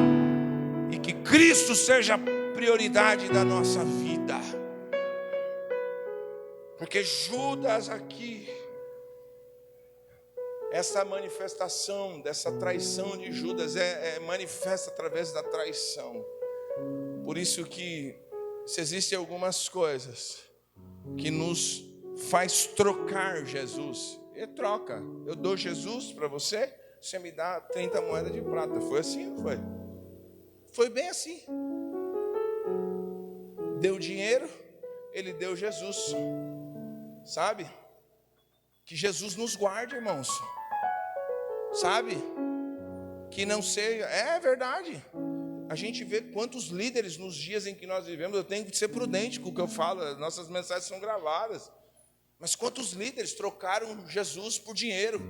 e que Cristo seja a prioridade da nossa vida. Porque Judas aqui, essa manifestação dessa traição de Judas é manifesta através da traição. Por isso que se existem algumas coisas que nos faz trocar Jesus, e troca. Eu dou Jesus para você, você me dá 30 moedas de prata. Foi assim, não foi? Foi bem assim. Deu dinheiro, ele deu Jesus. Sabe? Que Jesus nos guarde, irmãos. Sabe? Que não seja... É verdade. A gente vê quantos líderes nos dias em que nós vivemos. Eu tenho que ser prudente com o que eu falo. Nossas mensagens são gravadas. Mas quantos líderes trocaram Jesus por dinheiro?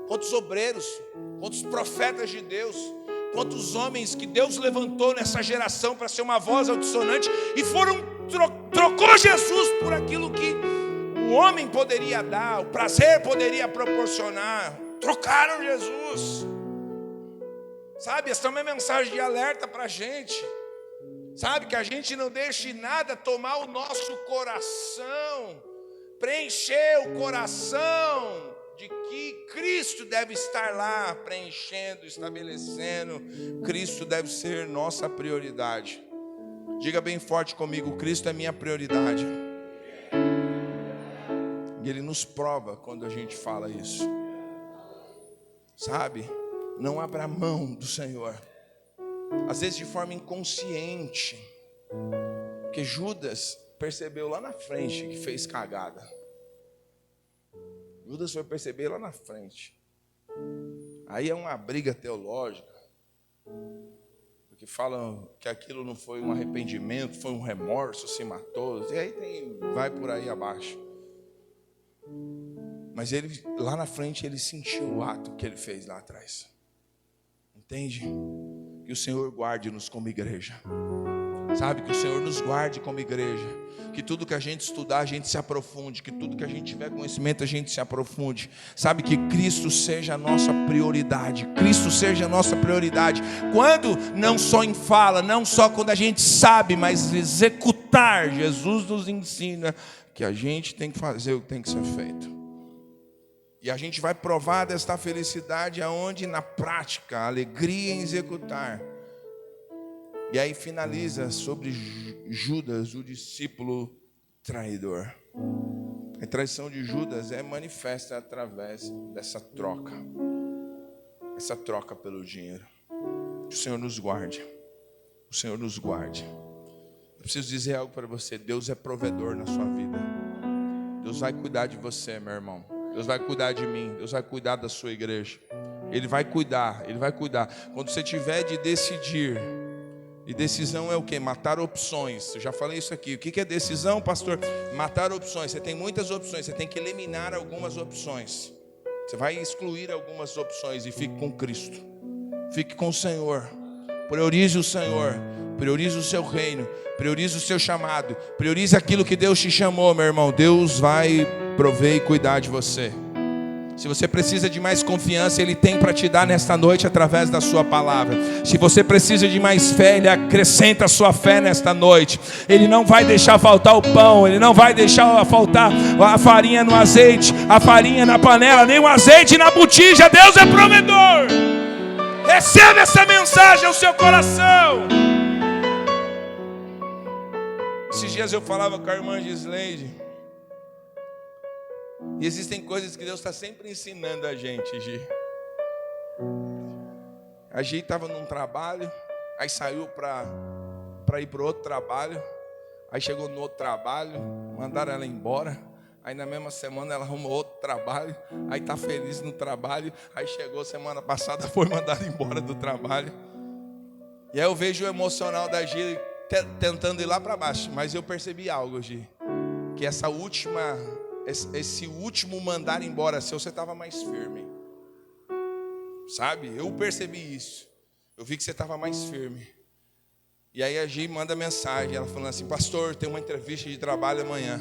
Quantos obreiros? Quantos profetas de Deus? Quantos homens que Deus levantou nessa geração para ser uma voz altissonante e trocou Jesus por aquilo que o homem poderia dar, o prazer poderia proporcionar. Trocaram Jesus. Sabe, essa é uma mensagem de alerta para a gente. Sabe, que a gente não deixe nada tomar o nosso coração, preencher o coração de que Cristo deve estar lá, preenchendo, estabelecendo. Cristo deve ser nossa prioridade. Diga bem forte comigo: Cristo é minha prioridade. E Ele nos prova quando a gente fala isso. Sabe? Não abra mão do Senhor. Às vezes de forma inconsciente. Porque Judas percebeu lá na frente que fez cagada. Judas foi perceber lá na frente. Aí é uma briga teológica. Porque falam que aquilo não foi um arrependimento, foi um remorso, se matou. E aí vai por aí abaixo. Mas ele, lá na frente, ele sentiu o ato que ele fez lá atrás. Entende? que o Senhor guarde-nos como igreja. Sabe, que o Senhor nos guarde como igreja. Que tudo que a gente estudar, a gente se aprofunde. Que tudo que a gente tiver conhecimento, a gente se aprofunde. Sabe, que Cristo seja a nossa prioridade. Cristo seja a nossa prioridade. Quando? Não só em fala, não só quando a gente sabe, mas executar. Jesus nos ensina que a gente tem que fazer o que tem que ser feito. E a gente vai provar desta felicidade aonde? Na prática, a alegria em executar. E aí finaliza sobre Judas, o discípulo traidor. A traição de Judas é manifesta através dessa troca. Essa troca pelo dinheiro. Que o Senhor nos guarde. O Senhor nos guarde. Eu preciso dizer algo para você. Deus é provedor na sua vida. Deus vai cuidar de você, meu irmão. Deus vai cuidar de mim. Deus vai cuidar da sua igreja. Ele vai cuidar. Ele vai cuidar. Quando você tiver de decidir. E decisão é o quê? Matar opções. Eu já falei isso aqui. O que é decisão, pastor? Matar opções. Você tem muitas opções. Você tem que eliminar algumas opções. Você vai excluir algumas opções e fique com Cristo. Fique com o Senhor. Priorize o Senhor. Priorize o seu reino. Priorize o seu chamado. Priorize aquilo que Deus te chamou, meu irmão. Deus vai prover e cuidar de você. Se você precisa de mais confiança, Ele tem para te dar nesta noite através da sua palavra. Se você precisa de mais fé, Ele acrescenta a sua fé nesta noite. Ele não vai deixar faltar o pão, Ele não vai deixar faltar a farinha no azeite, a farinha na panela, nem o azeite na botija. Deus é provedor. Receba essa mensagem ao seu coração. Esses dias eu falava com a irmã Gisleide. E existem coisas que Deus está sempre ensinando a gente, Gi. A Gi estava num trabalho, aí saiu para ir para outro trabalho, aí chegou no outro trabalho, mandaram ela embora, aí na mesma semana ela arrumou outro trabalho, aí está feliz no trabalho, aí chegou semana passada, foi mandada embora do trabalho. E aí eu vejo o emocional da Gi tentando ir lá para baixo, mas eu percebi algo, Gi, que esse último mandar embora seu, você estava mais firme. Sabe? Eu percebi isso. Eu vi que você estava mais firme. E aí a Gi manda mensagem, ela falando assim: pastor, tem uma entrevista de trabalho amanhã.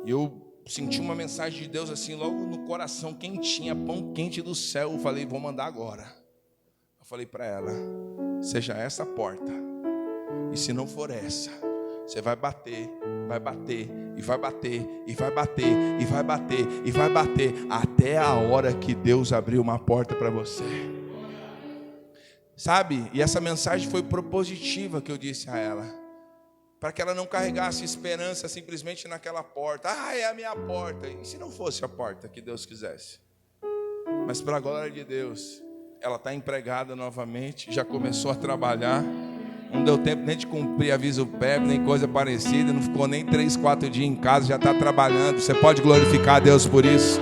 E eu senti uma mensagem de Deus assim, logo no coração, quentinha, pão quente do céu. Eu falei: vou mandar agora. Eu falei para ela: seja essa a porta. E se não for essa, você vai bater, e vai bater, e vai bater, e vai bater, e vai bater, até a hora que Deus abrir uma porta para você. Sabe? E essa mensagem foi propositiva que eu disse a ela, para que ela não carregasse esperança simplesmente naquela porta. Ah, é a minha porta. E se não fosse a porta que Deus quisesse? Mas para a glória de Deus, ela está empregada novamente, já começou a trabalhar. Não deu tempo nem de cumprir aviso prévio, nem coisa parecida. Não ficou nem 3, 4 dias em casa, já está trabalhando. Você pode glorificar a Deus por isso?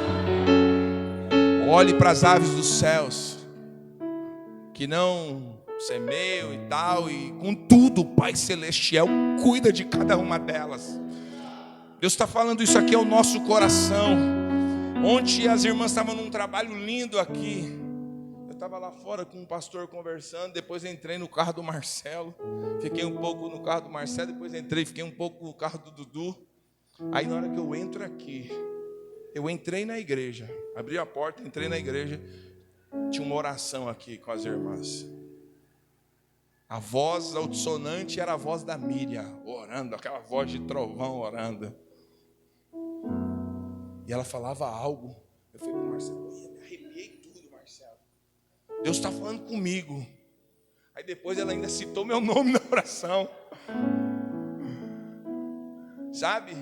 Olhe para as aves dos céus, que não semeiam e tal, e contudo o Pai Celestial cuida de cada uma delas. Deus está falando isso aqui ao nosso coração. Ontem as irmãs estavam num trabalho lindo aqui. Eu estava lá fora com um pastor conversando, depois entrei no carro do Marcelo, fiquei um pouco no carro do Marcelo, depois fiquei um pouco no carro do Dudu. Aí na hora que eu entro aqui, eu entrei na igreja, abri a porta, entrei na igreja, tinha uma oração aqui com as irmãs. A voz altissonante era a voz da Miriam, orando, aquela voz de trovão orando. E ela falava algo. Eu falei para o Marcelo: me arrepiei tudo, Marcelo. Deus está falando comigo. Aí depois ela ainda citou meu nome na oração. Sabe?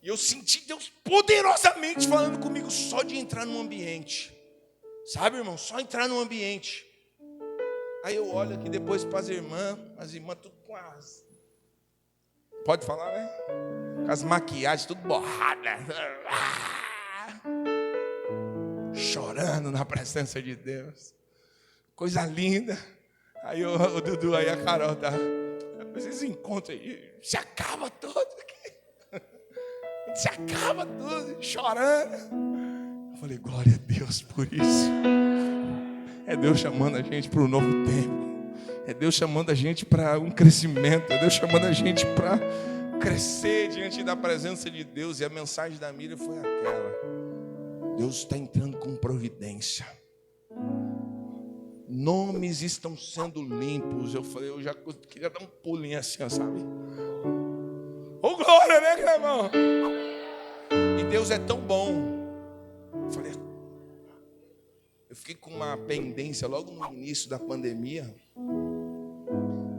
E eu senti Deus poderosamente falando comigo só de entrar no ambiente. Sabe, irmão? Só entrar no ambiente. Aí eu olho aqui depois para as irmãs tudo com as... Pode falar, né? Com as maquiagens tudo borradas. Chorando na presença de Deus. Coisa linda. Aí o Dudu, aí a Carol tá. Vocês encontram aí, se acaba tudo aqui. Se acaba tudo, chorando. Eu falei: glória a Deus por isso. É Deus chamando a gente para um novo tempo. É Deus chamando a gente para um crescimento. É Deus chamando a gente para crescer diante da presença de Deus. E a mensagem da Miriam foi aquela: Deus está entrando com providência. Nomes estão sendo limpos. Eu falei, eu já queria dar um pulinho assim, sabe? Ô glória, né, meu irmão? E Deus é tão bom. Eu falei, eu fiquei com uma pendência logo no início da pandemia.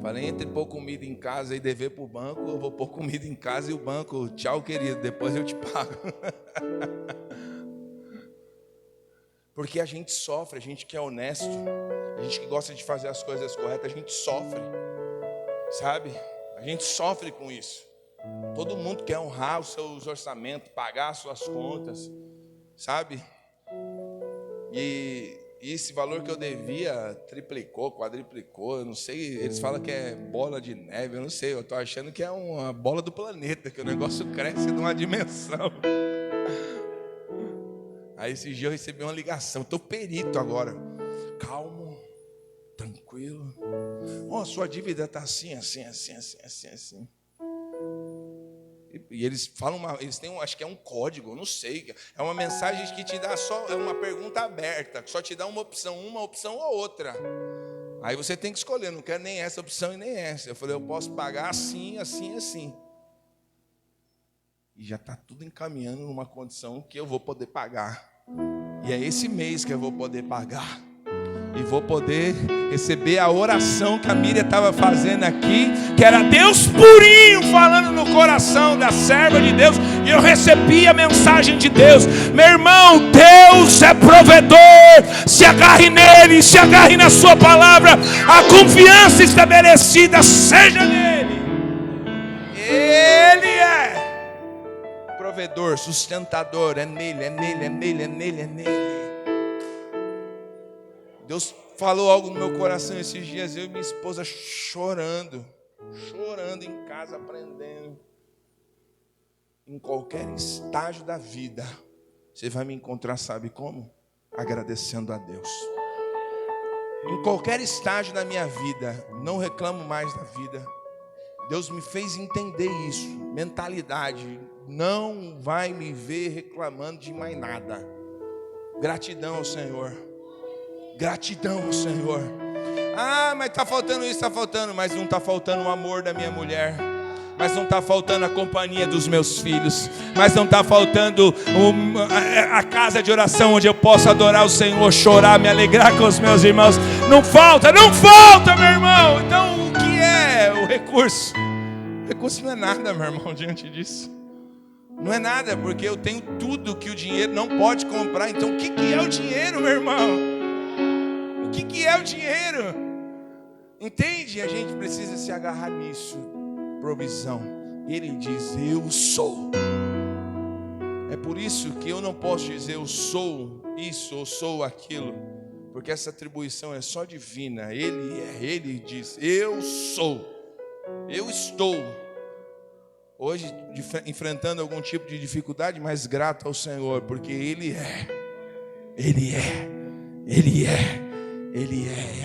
Falei, entre pôr comida em casa e dever para o banco, eu vou pôr comida em casa e o banco, tchau querido, depois eu te pago. Porque a gente sofre, a gente que é honesto, a gente que gosta de fazer as coisas corretas, a gente sofre, sabe? A gente sofre com isso. Todo mundo quer honrar os seus orçamentos, pagar as suas contas, sabe? E esse valor que eu devia triplicou, quadriplicou, eu não sei, eles falam que é bola de neve, eu não sei, eu estou achando que é uma bola do planeta, que o negócio cresce numa dimensão. Aí esse dia eu recebi uma ligação, estou perito agora, calmo, tranquilo. Ó, sua dívida está assim. E eles falam, eles têm, acho que é um código, não sei. É uma mensagem que te dá só, é uma pergunta aberta, que só te dá uma opção ou outra. Aí você tem que escolher, não quero nem essa opção e nem essa. Eu falei, eu posso pagar assim. E já está tudo encaminhando numa condição que eu vou poder pagar. E é esse mês que eu vou poder pagar. E vou poder receber a oração que a Miriam estava fazendo aqui, que era Deus purinho falando no coração da serva de Deus. E eu recebi a mensagem de Deus. Meu irmão, Deus é provedor. Se agarre nele, se agarre na sua palavra. A confiança estabelecida seja nele. Ele é provedor, sustentador. É nele. Deus falou algo no meu coração esses dias, eu e minha esposa chorando em casa, aprendendo. Em qualquer estágio da vida, você vai me encontrar, sabe como? Agradecendo a Deus. Em qualquer estágio da minha vida, não reclamo mais da vida. Deus me fez entender isso, mentalidade. Não vai me ver reclamando de mais nada. Gratidão ao Senhor. Gratidão ao Senhor. Ah, mas está faltando isso, está faltando. Mas não está faltando o amor da minha mulher. Mas não está faltando a companhia dos meus filhos. Mas não está faltando a casa de oração onde eu posso adorar o Senhor, chorar, me alegrar com os meus irmãos. Não falta, meu irmão. Então o que é o recurso? O recurso não é nada, meu irmão, diante disso. Não é nada, porque eu tenho tudo que o dinheiro não pode comprar. Então o que é o dinheiro, meu irmão? O que é o dinheiro? Entende? A gente precisa se agarrar nisso. Provisão. Ele diz, eu sou. É por isso que eu não posso dizer eu sou isso ou sou aquilo, porque essa atribuição é só divina. Ele diz, eu sou. Eu estou. Hoje, enfrentando algum tipo de dificuldade, mas grato ao Senhor, porque Ele é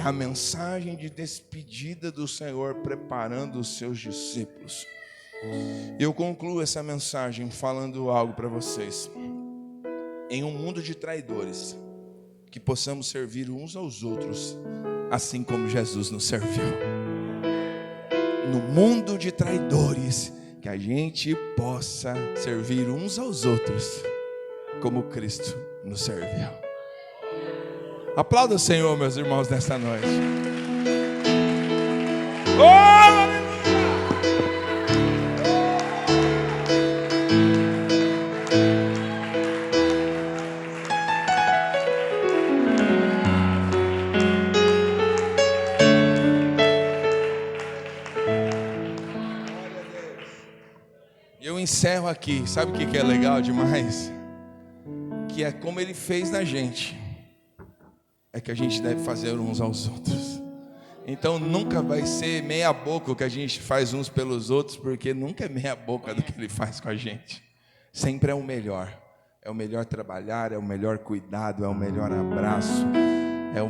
a mensagem de despedida do Senhor, preparando os seus discípulos. Eu concluo essa mensagem falando algo para vocês. Em um mundo de traidores, que possamos servir uns aos outros, assim como Jesus nos serviu. No mundo de traidores, que a gente possa servir uns aos outros, como Cristo nos serviu. Aplauda o Senhor, meus irmãos, nesta noite. Oh, aleluia! Eu encerro aqui. Sabe o que é legal demais? Que é como Ele fez na gente. É que a gente deve fazer uns aos outros. Então nunca vai ser meia boca o que a gente faz uns pelos outros, porque nunca é meia boca do que Ele faz com a gente. Sempre é o melhor. É o melhor trabalhar, é o melhor cuidado, é o melhor abraço, é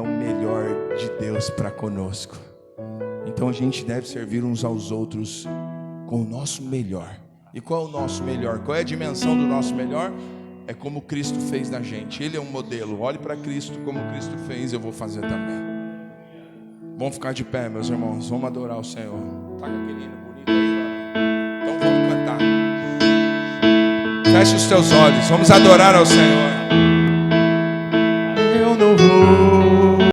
o melhor de Deus para conosco. Então a gente deve servir uns aos outros com o nosso melhor. E qual é o nosso melhor? Qual é a dimensão do nosso melhor? É como Cristo fez na gente. Ele é um modelo. Olhe para Cristo, como Cristo fez, eu vou fazer também. Vamos ficar de pé, meus irmãos. Vamos adorar o Senhor. Tá com aquele hino bonito aí, então vamos cantar. Feche os teus olhos. Vamos adorar ao Senhor.